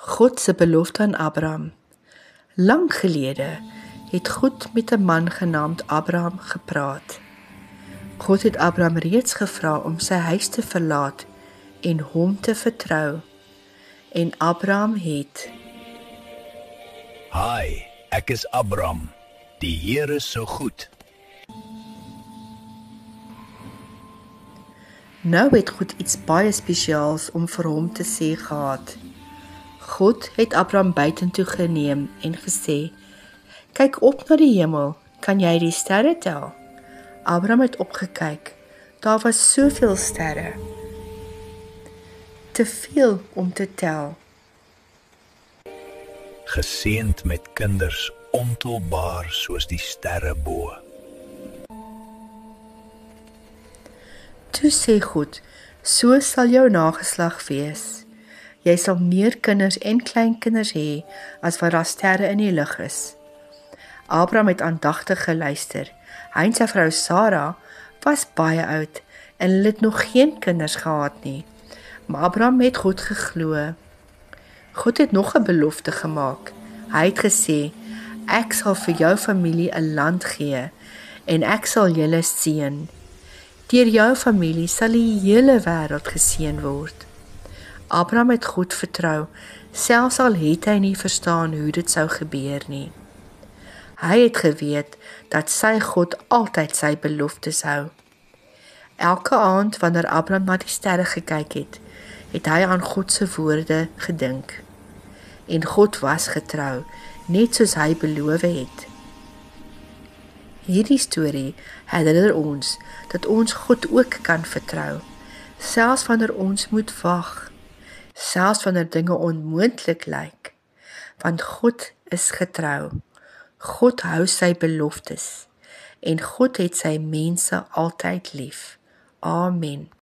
God se belofte aan Abraham. Lang gelede het God met 'n man genaamd Abraham gepraat. God het Abraham reeds gevra om sy huis te verlaat en hom te vertrou. En Abraham het: Hi, ek is Abraham. Die Here is so goed. Nou het God iets baie spesiaals om vir hom te sê gehad. God het Abraham buitentoe geneem en gesê: "Kyk op na die hemel, kan jy die sterre tel?" Abraham het opgekyk. Daar was soveel sterre. Te veel om te tel. Geseënd met kinders ontelbaar soos die sterre bo. Toe sê God: "So sal jou nageslag wees. Jy sal meer kinders en kleinkinders hê as wat daar sterre in die lug is." Abraham het aandagtig geluister. Hy en sy vrou Sara was baie oud en hulle het nog geen kinders gehad nie. Maar Abraham het God geglo. God het nog 'n belofte gemaak. Hy het gesê: "Ek sal vir jou familie 'n land gee en ek sal julle seën. Deur jou familie sal die hele wêreld geseën word." Abraham het God vertrou, selfs al het hy nie verstaan hoe dit sou gebeur nie. Hy het geweet dat sy God altyd sy beloftes hou. Elke aand wanneer Abraham na die sterre gekyk het, het hy aan God se woorde gedink. En God was getrou, net soos hy beloof het. Hierdie storie herinner ons dat ons God ook kan vertrou, selfs wanneer ons moet wag, selfs wanneer dinge onmoontlik lyk, want God is getrou. God hou sy beloftes en God het sy mense altyd lief. Amen.